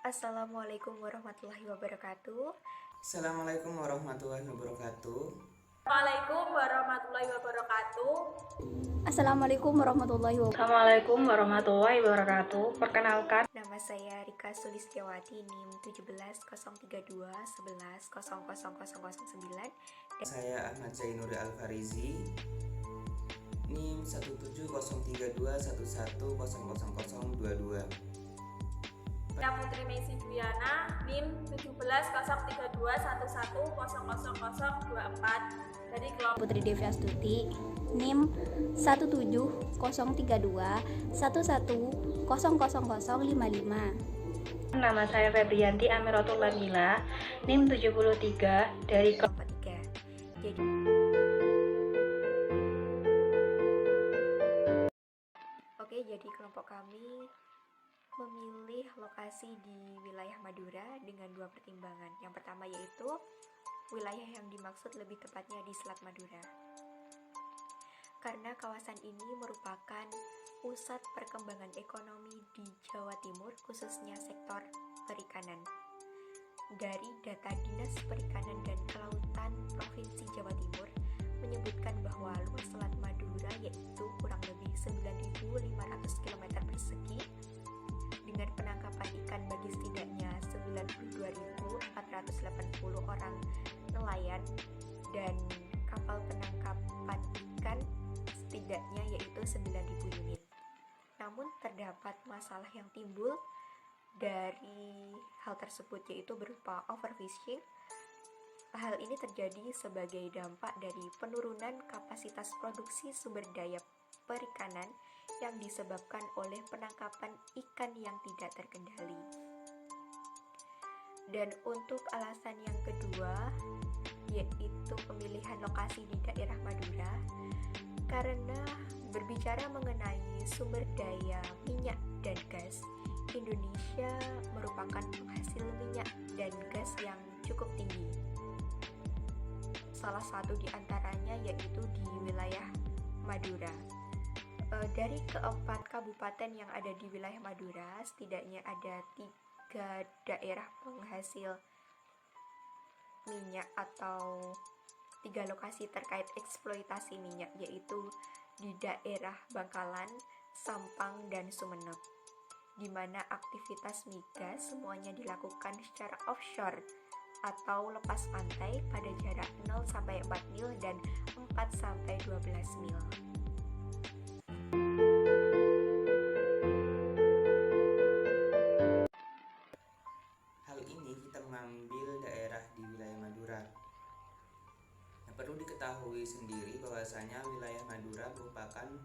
Assalamualaikum warahmatullahi wabarakatuh. Assalamualaikum warahmatullahi wabarakatuh. Assalamualaikum warahmatullahi wabarakatuh. Assalamualaikum warahmatullahi wabarakatuh. Assalamualaikum warahmatullahi wabarakatuh. Perkenalkan, Nama saya Rika Sulistiawati, NIM 17032 11000009. Saya Ahmad Zainuri Al-Farizi, NIM 17032 11000022. Saya Putri Messi Duyana, NIM 17032 11000024 dari kelompok Putri Devi Astuti, NIM 17032 11000055. nama saya Febrianti Amiratul Lamila, NIM 73 dari Kelompok 3. Jadi kelompok kami memilih lokasi di wilayah Madura dengan dua pertimbangan. Yang pertama yaitu wilayah yang dimaksud lebih tepatnya di Selat Madura, karena kawasan ini merupakan pusat perkembangan ekonomi di Jawa Timur, khususnya sektor perikanan. Dari data Dinas Perikanan dan Kelautan Provinsi Jawa Timur menyebutkan bahwa luas Selat Madura yaitu kurang lebih 9.500 km persegi dengan penangkapan ikan bagi setidaknya 92.480 orang nelayan dan kapal penangkapan ikan setidaknya yaitu 9.000 unit. Namun terdapat masalah yang timbul dari hal tersebut, yaitu berupa overfishing. Hal ini terjadi sebagai dampak dari penurunan kapasitas produksi sumber daya perikanan yang disebabkan oleh penangkapan ikan yang tidak terkendali. Dan untuk alasan yang kedua, yaitu pemilihan lokasi di daerah Madura, karena berbicara mengenai sumber daya minyak dan gas, Indonesia merupakan penghasil minyak dan gas yang cukup tinggi. Salah satu di antaranya yaitu di wilayah Madura. Dari keempat kabupaten yang ada di wilayah Madura, setidaknya ada 3 daerah penghasil minyak atau 3 lokasi terkait eksploitasi minyak, yaitu di daerah Bangkalan, Sampang, dan Sumeneb, di mana aktivitas migas semuanya dilakukan secara offshore atau lepas pantai pada jarak 0-4 mil dan 4-12 mil. Hal ini kita mengambil daerah di wilayah Madura. Nah, perlu diketahui sendiri bahwasanya wilayah Madura merupakan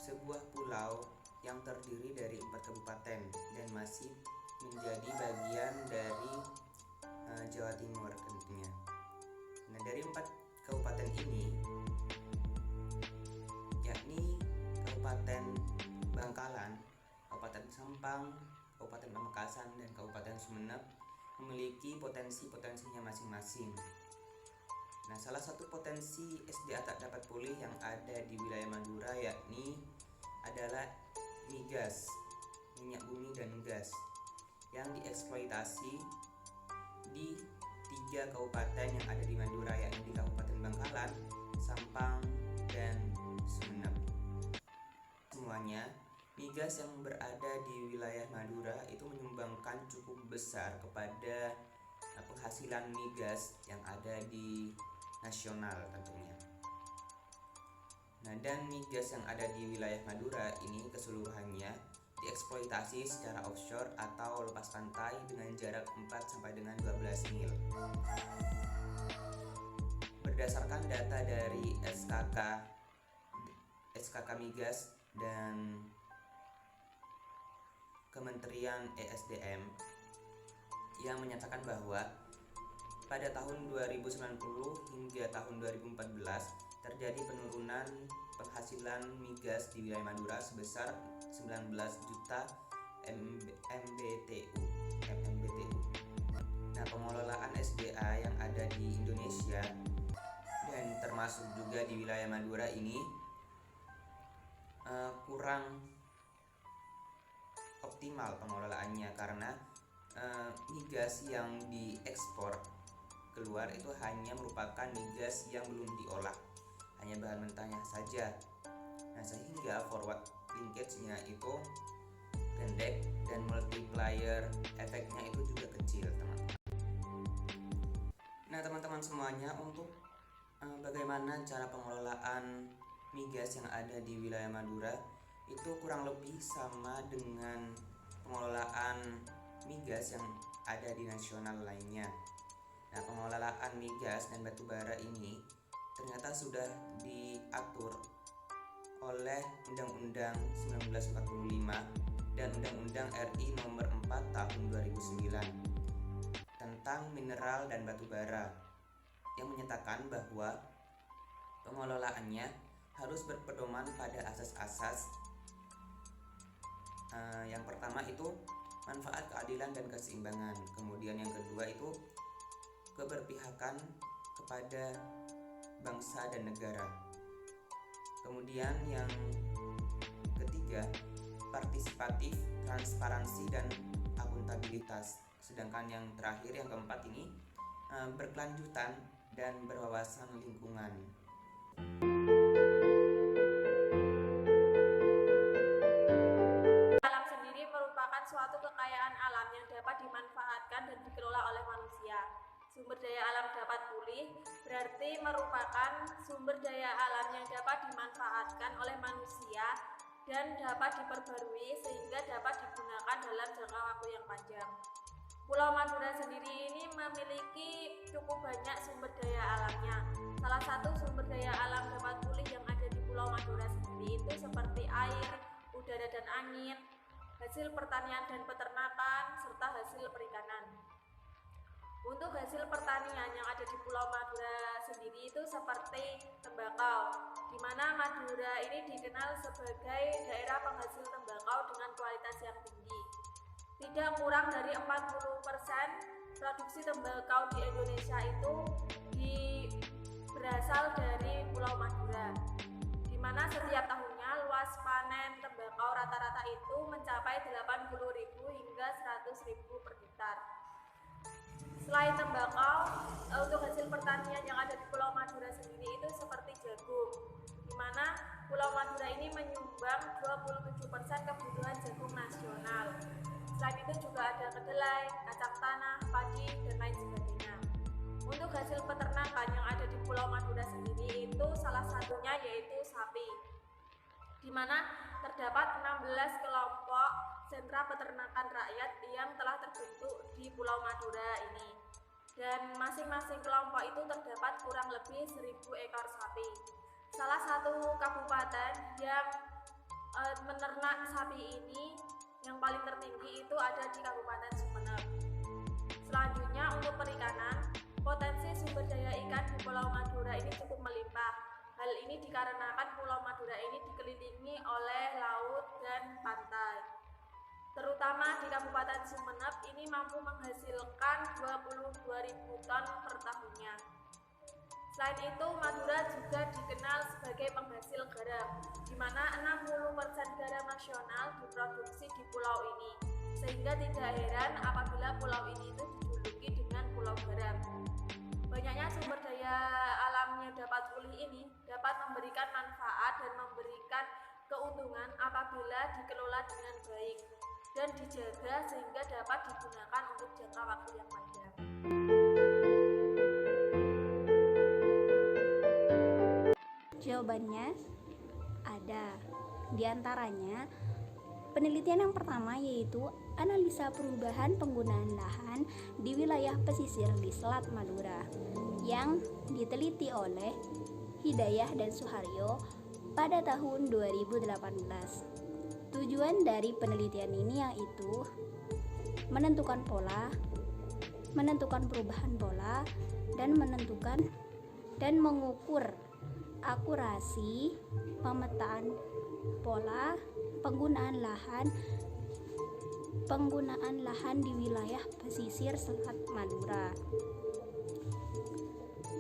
sebuah pulau yang terdiri dari 4 kabupaten dan masih menjadi bagian dari Jawa Timur tentunya. Nah, dari 4 kabupaten ini yakni Kabupaten Bangkalan, Kabupaten Sampang, Kabupaten Pamekasan, dan Kabupaten Sumeneb memiliki potensi-potensinya masing-masing. Nah, salah satu potensi SDA tak dapat pulih yang ada di wilayah Madura yakni adalah migas, minyak bumi dan gas yang dieksploitasi di 3 kabupaten yang ada di Madura, yakni di Kabupaten Bangkalan, Sampang, dan Sumeneb. Semuanya, migas yang berada di wilayah Madura itu menyumbangkan cukup besar kepada penghasilan migas yang ada di nasional tentunya. Nah, dan migas yang ada di wilayah Madura ini keseluruhannya dieksploitasi secara offshore atau lepas pantai dengan jarak 4 sampai dengan 12 mil. Berdasarkan data dari SKK Migas dan Kementerian ESDM yang menyatakan bahwa pada tahun 2090 hingga tahun 2014 terjadi penurunan penghasilan migas di wilayah Madura sebesar 19 juta MMBTU. Nah, pengelolaan SDA yang ada di Indonesia dan termasuk juga di wilayah Madura ini kurang optimal pengelolaannya karena migas yang diekspor keluar itu hanya merupakan migas yang belum diolah, hanya bahan mentahnya saja. Nah, sehingga forward linkage-nya itu pendek dan multiplier efeknya itu juga kecil, teman-teman. Nah, teman-teman semuanya, untuk bagaimana cara pengelolaan migas yang ada di wilayah Madura itu kurang lebih sama dengan pengelolaan migas yang ada di nasional lainnya. Nah, pengelolaan migas dan batu bara ini ternyata sudah diatur oleh Undang-Undang 1945 dan Undang-Undang RI Nomor 4 Tahun 2009 tentang mineral dan batu bara, yang menyatakan bahwa pengelolaannya harus berpedoman pada asas-asas. Yang pertama itu manfaat, keadilan, dan keseimbangan. Kemudian yang kedua itu keberpihakan kepada bangsa dan negara. Kemudian yang ketiga partisipatif, transparansi, dan akuntabilitas. Sedangkan yang terakhir, yang keempat ini berkelanjutan dan berwawasan lingkungan. Alam sendiri merupakan suatu kekayaan alam yang dapat dimanfaatkan dan dikelola oleh manusia. Sumber daya alam dapat pulih, berarti merupakan sumber daya alam yang dapat dimanfaatkan oleh manusia dan dapat diperbarui sehingga dapat digunakan dalam jangka waktu yang panjang. Pulau Madura sendiri ini memiliki cukup banyak sumber daya alamnya. Salah satu sumber daya alam dapat pulih yang ada di Pulau Madura sendiri itu seperti air, udara dan angin, hasil pertanian dan peternakan, serta hasil perikanan. Untuk hasil pertanian yang ada di Pulau Madura sendiri itu seperti tembakau, di mana Madura ini dikenal sebagai daerah penghasil tembakau dengan kualitas yang tinggi. Tidak kurang dari 40% produksi tembakau di Indonesia itu berasal dari Pulau Madura, di mana setiap tahunnya luas panen tembakau rata-rata itu mencapai 80.000 hingga 100.000 per hektar. Selain tembakau, untuk hasil pertanian yang ada di Pulau Madura sendiri itu seperti jagung, di mana Pulau Madura ini menyumbang 27% kebutuhan jagung nasional. Selain itu juga ada kedelai, kacang tanah, padi, dan lain sebagainya. Untuk hasil peternakan yang ada di Pulau Madura sendiri itu salah satunya yaitu sapi, di mana terdapat 16 kelompok sentra peternakan rakyat yang telah terbentuk di Pulau Madura ini. Dan masing-masing kelompok itu terdapat kurang lebih 1.000 ekor sapi. Salah satu kabupaten yang menernak sapi ini yang paling tertinggi itu ada di Kabupaten Sumeneb. Selanjutnya untuk perikanan, potensi sumber daya ikan di Pulau Madura ini cukup melimpah. Hal ini dikarenakan Pulau Madura ini dikelilingi oleh laut dan pantai. Terutama di Kabupaten Sumeneb ini mampu menghasilkan 22.000 ton per tahunnya. Selain itu, Madura juga dikenal sebagai penghasil garam, di mana 60% garam nasional diproduksi di pulau ini, sehingga tidak heran apabila pulau ini itu dijuluki dengan Pulau Garam. Banyaknya sumber daya alam yang dapat pulih ini dapat memberikan manfaat dan memberikan keuntungan apabila dikelola dengan baik dan dijaga sehingga dapat digunakan untuk jangka waktu yang panjang. Jawabannya ada. Di antaranya, penelitian yang pertama yaitu analisa perubahan penggunaan lahan di wilayah pesisir di Selat Madura yang diteliti oleh Hidayah dan Suharyo pada tahun 2018. Tujuan dari penelitian ini yaitu menentukan pola, menentukan perubahan pola, dan menentukan dan mengukur akurasi pemetaan pola penggunaan lahan di wilayah pesisir Selat Madura.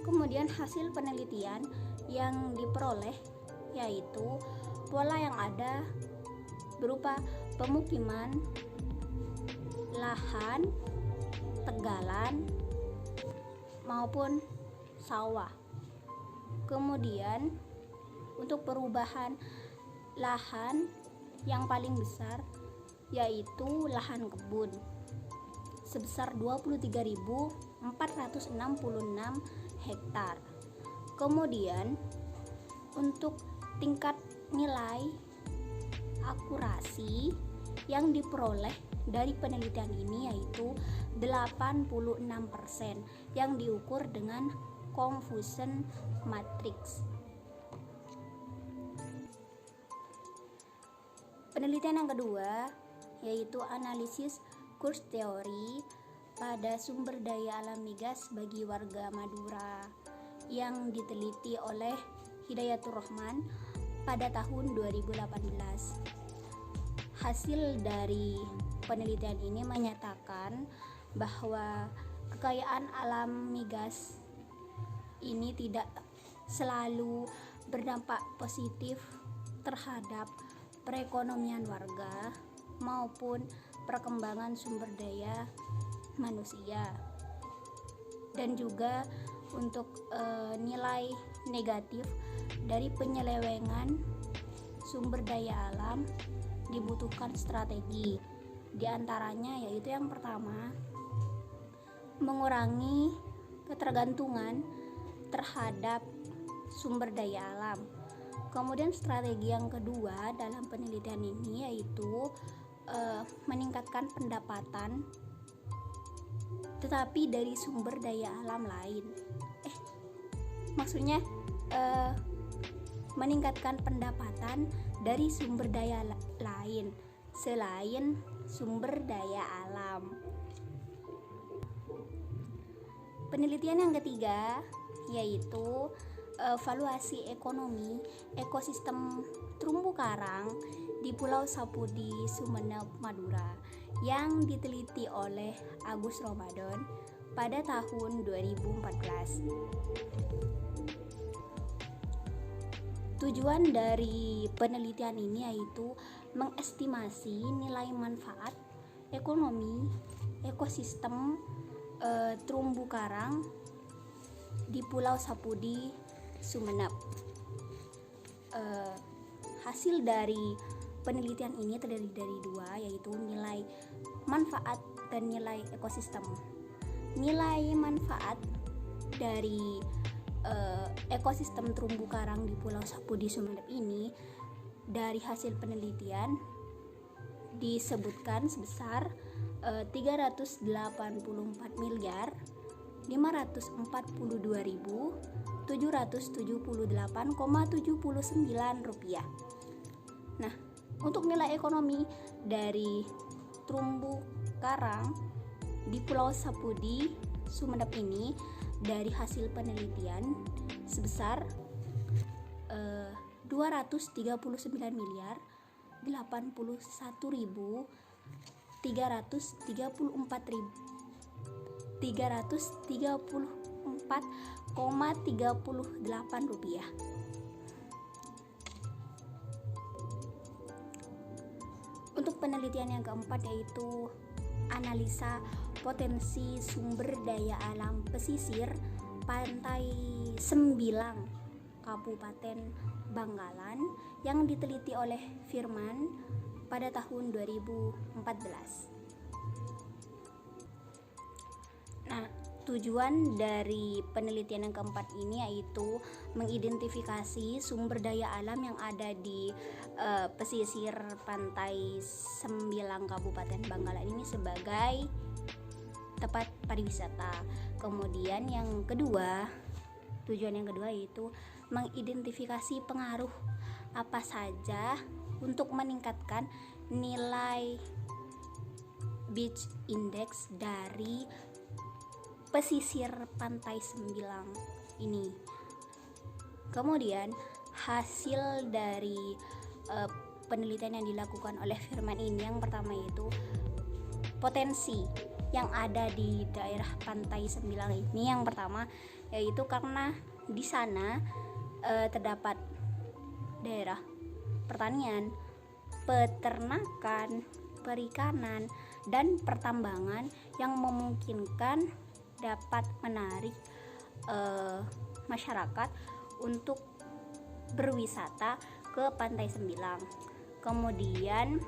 Kemudian hasil penelitian yang diperoleh yaitu pola yang ada berupa pemukiman, lahan, tegalan, maupun sawah. Kemudian untuk perubahan lahan yang paling besar yaitu lahan kebun sebesar 23.466 hektar. Kemudian untuk tingkat nilai akurasi yang diperoleh dari penelitian ini yaitu 86% yang diukur dengan confusion matrix. Penelitian yang kedua yaitu analisis kurs teori pada sumber daya alam migas bagi warga Madura yang diteliti oleh Hidayatur Rahman pada tahun 2018. Hasil dari penelitian ini menyatakan bahwa kekayaan alam migas ini tidak selalu berdampak positif terhadap perekonomian warga maupun perkembangan sumber daya manusia, dan juga untuk nilai negatif dari penyelewengan sumber daya alam dibutuhkan strategi. Di antaranya yaitu yang pertama, mengurangi ketergantungan terhadap sumber daya alam. Kemudian strategi yang kedua dalam penelitian ini yaitu meningkatkan pendapatan tetapi dari sumber daya alam lain. Maksudnya meningkatkan pendapatan dari sumber daya lain selain sumber daya alam. Penelitian yang ketiga yaitu evaluasi ekonomi ekosistem terumbu karang di Pulau Sapudi, Sumeneb, Madura yang diteliti oleh Agus Ramadan pada tahun 2014. Tujuan dari penelitian ini yaitu mengestimasi nilai manfaat ekonomi ekosistem terumbu karang di Pulau Sapudi, Sumeneb. Hasil dari penelitian ini terdiri dari dua, yaitu nilai manfaat dan nilai ekosistem. Nilai manfaat dari ekosistem terumbu karang di Pulau Sapudi, Sumeneb ini dari hasil penelitian disebutkan sebesar 384.778,79 rupiah. Nah, untuk nilai ekonomi dari terumbu karang di Pulau Sapudi, Sumeneb ini dari hasil penelitian sebesar 281.334,38 rupiah. Untuk penelitian yang keempat yaitu analisa potensi sumber daya alam pesisir pantai Sembilang, Kabupaten Bangkalan yang diteliti oleh Firman pada tahun 2014. Nah, tujuan dari penelitian yang keempat ini yaitu mengidentifikasi sumber daya alam yang ada di pesisir pantai Sembilang Kabupaten Bangkalan ini sebagai tempat pariwisata. Kemudian yang kedua, tujuan yang kedua yaitu mengidentifikasi pengaruh apa saja untuk meningkatkan nilai beach index dari pesisir pantai Sembilang ini. Kemudian hasil dari penelitian yang dilakukan oleh Firman ini yang pertama yaitu potensi yang ada di daerah pantai Sembilang ini. Yang pertama yaitu karena di sana terdapat daerah pertanian, peternakan, perikanan, dan pertambangan yang memungkinkan dapat menarik masyarakat untuk berwisata ke Pantai Sembilang. Kemudian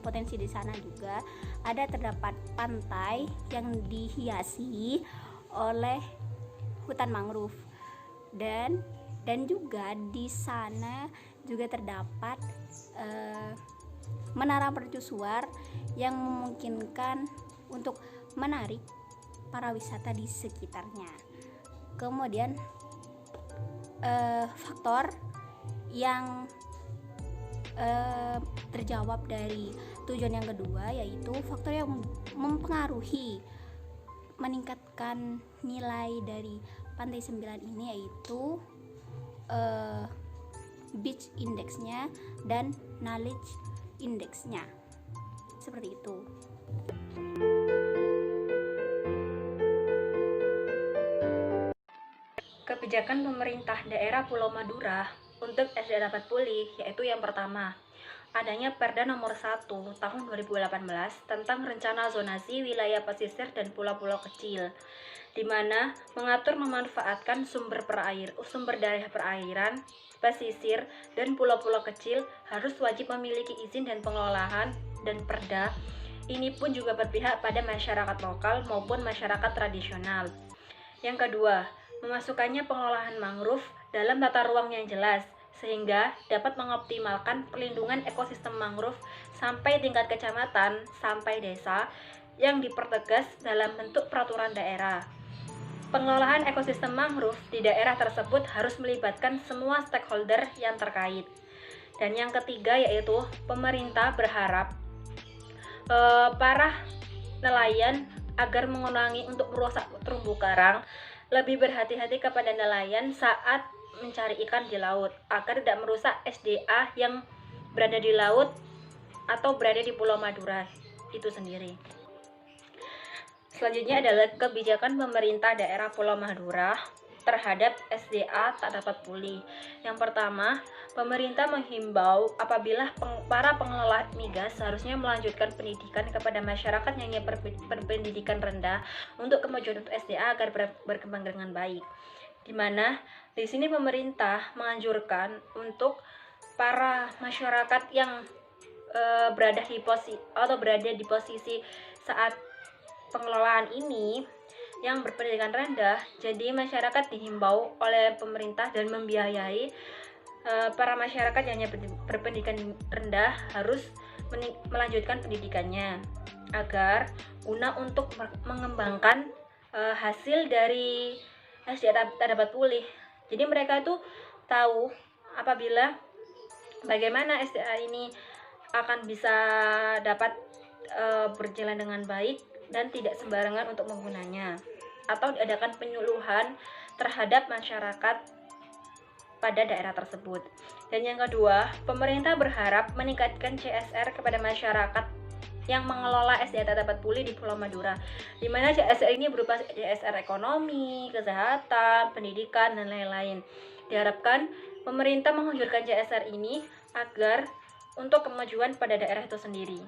potensi di sana juga terdapat pantai yang dihiasi oleh hutan mangrove, dan juga di sana juga terdapat menara mercusuar yang memungkinkan untuk menarik para wisata di sekitarnya. Kemudian faktor yang terjawab dari tujuan yang kedua, yaitu faktor yang mempengaruhi meningkatkan nilai dari Pantai Sembilan ini, yaitu beach indexnya dan knowledge indexnya, seperti itu. Kebijakan pemerintah daerah Pulau Madura untuk SDA dapat pulih, yaitu yang pertama, adanya Perda Nomor 1 Tahun 2018 tentang rencana zonasi wilayah pesisir dan pulau-pulau kecil, di mana mengatur memanfaatkan sumber daya perairan, pesisir, dan pulau-pulau kecil harus wajib memiliki izin dan pengelolaan, dan Perda ini pun juga berpihak pada masyarakat lokal maupun masyarakat tradisional. Yang kedua, memasukkannya pengelolaan mangrove dalam tata ruang yang jelas, sehingga dapat mengoptimalkan perlindungan ekosistem mangrove sampai tingkat kecamatan sampai desa yang dipertegas dalam bentuk peraturan daerah. Pengelolaan ekosistem mangrove di daerah tersebut harus melibatkan semua stakeholder yang terkait. Dan yang ketiga, yaitu pemerintah berharap para nelayan agar mengurangi untuk merusak terumbu karang, lebih berhati-hati kepada nelayan saat mencari ikan di laut agar tidak merusak SDA yang berada di laut atau berada di Pulau Madura itu sendiri. Selanjutnya adalah kebijakan pemerintah daerah Pulau Madura terhadap SDA tak dapat pulih. Yang pertama, pemerintah menghimbau apabila para pengelola migas seharusnya melanjutkan pendidikan kepada masyarakat yang berpendidikan rendah untuk kemajuan untuk SDA agar berkembang dengan baik. Di mana di sini pemerintah menganjurkan untuk para masyarakat yang berada di posisi saat pengelolaan ini yang berpendidikan rendah, jadi masyarakat dihimbau oleh pemerintah dan membiayai para masyarakat yang berpendidikan rendah harus melanjutkan pendidikannya agar guna untuk mengembangkan hasil dari SDA tak dapat pulih. Jadi mereka itu tahu apabila bagaimana SDA ini akan bisa dapat berjalan dengan baik dan tidak sembarangan untuk menggunanya, atau diadakan penyuluhan terhadap masyarakat pada daerah tersebut. Dan yang kedua, pemerintah berharap meningkatkan CSR kepada masyarakat yang mengelola SDA tak dapat pulih di Pulau Madura, di mana CSR ini berupa CSR ekonomi, kesehatan, pendidikan, dan lain-lain. Diharapkan pemerintah menganjurkan CSR ini agar untuk kemajuan pada daerah itu sendiri.